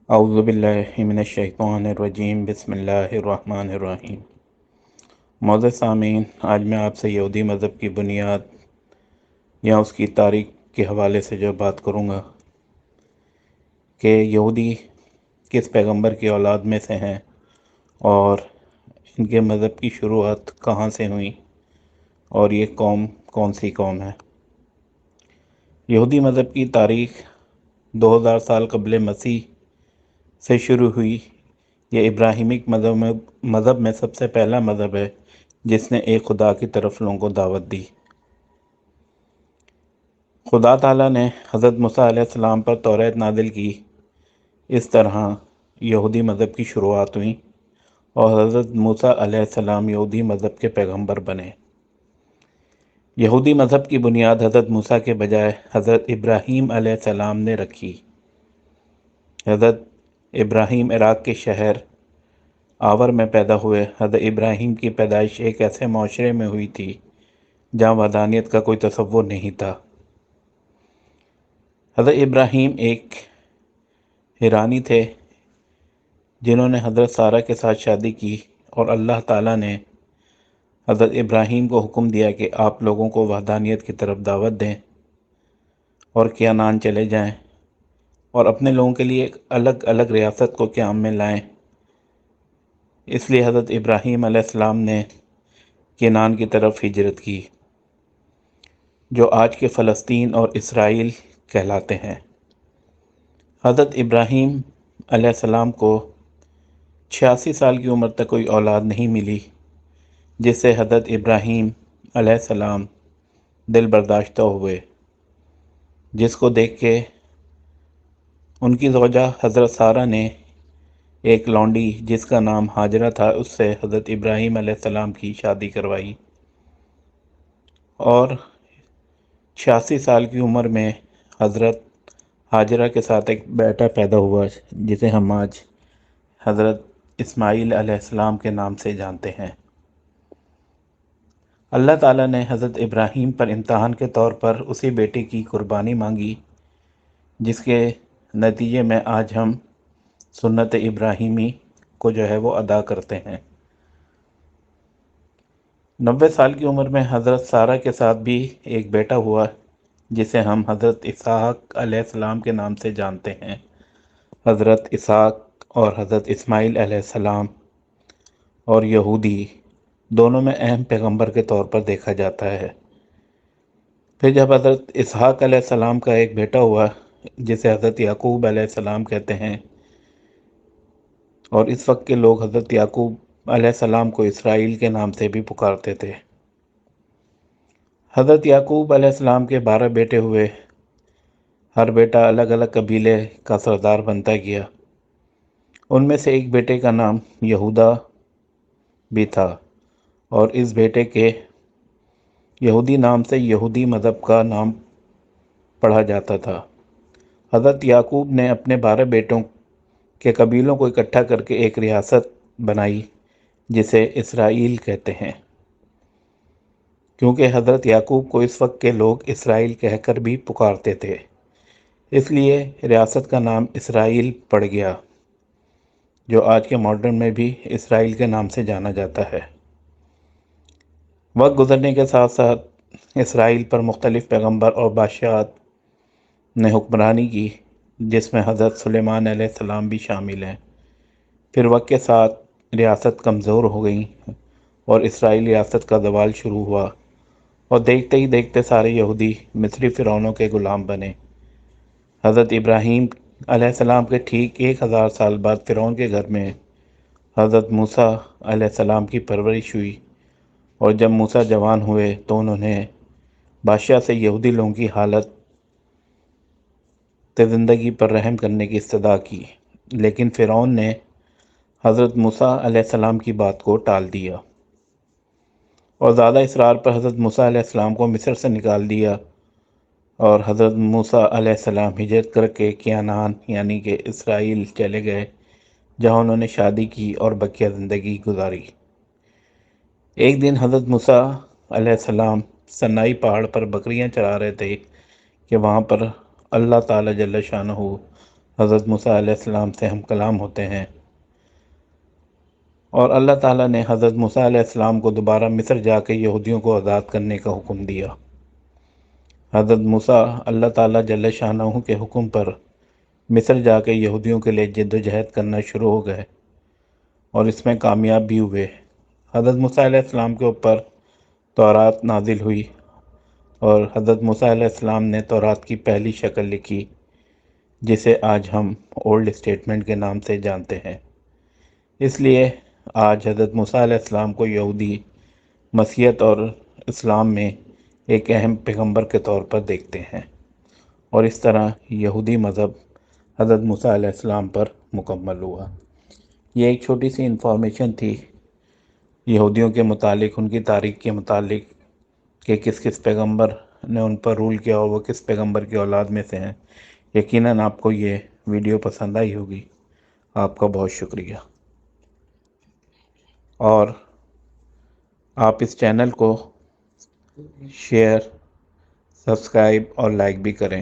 اعوذ باللہ من الشیطان الرجیم، بسم اللہ الرحمن الرحیم۔ معزز سامعین، آج میں آپ سے یہودی مذہب کی بنیاد یا اس کی تاریخ کے حوالے سے جو بات کروں گا کہ یہودی کس پیغمبر کی اولاد میں سے ہیں اور ان کے مذہب کی شروعات کہاں سے ہوئی اور یہ قوم کون سی قوم ہے۔ یہودی مذہب کی تاریخ 2000 سال قبل مسیح سے شروع ہوئی۔ یہ ابراہیمک مذہب میں سب سے پہلا مذہب ہے جس نے ایک خدا کی طرف لوگوں کو دعوت دی۔ خدا تعالیٰ نے حضرت موسیٰ علیہ السلام پر توریت نازل کی۔ اس طرح یہودی مذہب کی شروعات ہوئی اور حضرت موسیٰ علیہ السلام یہودی مذہب کے پیغمبر بنے۔ یہودی مذہب کی بنیاد حضرت موسیٰ کے بجائے حضرت ابراہیم علیہ السلام نے رکھی۔ حضرت ابراہیم عراق کے شہر آور میں پیدا ہوئے۔ حضرت ابراہیم کی پیدائش ایک ایسے معاشرے میں ہوئی تھی جہاں وحدانیت کا کوئی تصور نہیں تھا۔ حضرت ابراہیم ایک حرانی تھے جنہوں نے حضرت سارہ کے ساتھ شادی کی، اور اللہ تعالیٰ نے حضرت ابراہیم کو حکم دیا کہ آپ لوگوں کو وحدانیت کی طرف دعوت دیں اور کینعان چلے جائیں اور اپنے لوگوں کے لیے ایک الگ الگ ریاست کو قیام میں لائیں۔ اس لیے حضرت ابراہیم علیہ السلام نے کینعان کی طرف ہجرت کی، جو آج کے فلسطین اور اسرائیل کہلاتے ہیں۔ حضرت ابراہیم علیہ السلام کو 86 سال کی عمر تک کوئی اولاد نہیں ملی، جس سے حضرت ابراہیم علیہ السلام دل برداشتہ ہوئے، جس کو دیکھ کے ان کی زوجہ حضرت سارہ نے ایک لونڈی جس کا نام ہاجرہ تھا اس سے حضرت ابراہیم علیہ السلام کی شادی کروائی، اور 86 سال کی عمر میں حضرت ہاجرہ کے ساتھ ایک بیٹا پیدا ہوا جسے ہم آج حضرت اسماعیل علیہ السلام کے نام سے جانتے ہیں۔ اللہ تعالیٰ نے حضرت ابراہیم پر امتحان کے طور پر اسی بیٹے کی قربانی مانگی، جس کے نتیجے میں آج ہم سنت ابراہیمی کو وہ ادا کرتے ہیں۔ 90 سال کی عمر میں حضرت سارہ کے ساتھ بھی ایک بیٹا ہوا جسے ہم حضرت اسحاق علیہ السلام کے نام سے جانتے ہیں۔ حضرت اسحاق اور حضرت اسماعیل علیہ السلام اور یہودی دونوں میں اہم پیغمبر کے طور پر دیکھا جاتا ہے۔ پھر جب حضرت اسحاق علیہ السلام کا ایک بیٹا ہوا جسے حضرت یعقوب علیہ السلام کہتے ہیں، اور اس وقت کے لوگ حضرت یعقوب علیہ السلام کو اسرائیل کے نام سے بھی پکارتے تھے۔ حضرت یعقوب علیہ السلام کے 12 بیٹے ہوئے، ہر بیٹا الگ الگ قبیلے کا سردار بنتا گیا۔ ان میں سے ایک بیٹے کا نام یہودا بھی تھا، اور اس بیٹے کے یہودی نام سے یہودی مذہب کا نام پڑھا جاتا تھا۔ حضرت یعقوب نے اپنے 12 بیٹوں کے قبیلوں کو اکٹھا کر کے ایک ریاست بنائی جسے اسرائیل کہتے ہیں، کیونکہ حضرت یعقوب کو اس وقت کے لوگ اسرائیل کہہ کر بھی پکارتے تھے، اس لیے ریاست کا نام اسرائیل پڑ گیا، جو آج کے ماڈرن میں بھی اسرائیل کے نام سے جانا جاتا ہے۔ وقت گزرنے کے ساتھ ساتھ اسرائیل پر مختلف پیغمبر اور بادشاہت نے حکمرانی کی، جس میں حضرت سلیمان علیہ السلام بھی شامل ہیں۔ پھر وقت کے ساتھ ریاست کمزور ہو گئی اور اسرائیل ریاست کا زوال شروع ہوا، اور دیکھتے ہی دیکھتے سارے یہودی مصری فرعونوں کے غلام بنے۔ حضرت ابراہیم علیہ السلام کے ٹھیک 1000 سال بعد فرعون کے گھر میں حضرت موسیٰ علیہ السلام کی پرورش ہوئی، اور جب موسیٰ جوان ہوئے تو انہوں نے بادشاہ سے یہودی لوگوں کی حالت زندگی پر رحم کرنے کی استدعا کی، لیکن فرعون نے حضرت موسیٰ علیہ السلام کی بات کو ٹال دیا اور زیادہ اصرار پر حضرت موسیٰ علیہ السلام کو مصر سے نکال دیا، اور حضرت موسیٰ علیہ السلام ہجرت کر کے کینعان یعنی کہ اسرائیل چلے گئے، جہاں انہوں نے شادی کی اور بقیہ زندگی گزاری۔ ایک دن حضرت موسیٰ علیہ السلام سنائی پہاڑ پر بکریاں چرا رہے تھے کہ وہاں پر اللہ تعالیٰ جل شانہ حضرت موسیٰ علیہ السلام سے ہم کلام ہوتے ہیں، اور اللہ تعالیٰ نے حضرت موسیٰ علیہ السلام کو دوبارہ مصر جا کے یہودیوں کو آزاد کرنے کا حکم دیا۔ حضرت موسیٰ اللہ تعالیٰ جل شانہ کے حکم پر مصر جا کے یہودیوں کے لیے جد و جہد کرنا شروع ہو گئے اور اس میں کامیاب بھی ہوئے۔ حضرت موسیٰ علیہ السلام کے اوپر تورات نازل ہوئی، اور حضرت موسیٰ علیہ السلام نے تورات کی پہلی شکل لکھی، جسے آج ہم اولڈ اسٹیٹمنٹ کے نام سے جانتے ہیں۔ اس لیے آج حضرت موسیٰ علیہ السلام کو یہودی مسیحیت اور اسلام میں ایک اہم پیغمبر کے طور پر دیکھتے ہیں، اور اس طرح یہودی مذہب حضرت موسیٰ علیہ السلام پر مکمل ہوا۔ یہ ایک چھوٹی سی انفارمیشن تھی یہودیوں کے متعلق، ان کی تاریخ کے متعلق، کہ کس کس پیغمبر نے ان پر رول کیا اور وہ کس پیغمبر کی اولاد میں سے ہیں۔ یقیناً آپ کو یہ ویڈیو پسند آئی ہوگی۔ آپ کا بہت شکریہ، اور آپ اس چینل کو شیئر، سبسکرائب اور لائک بھی کریں۔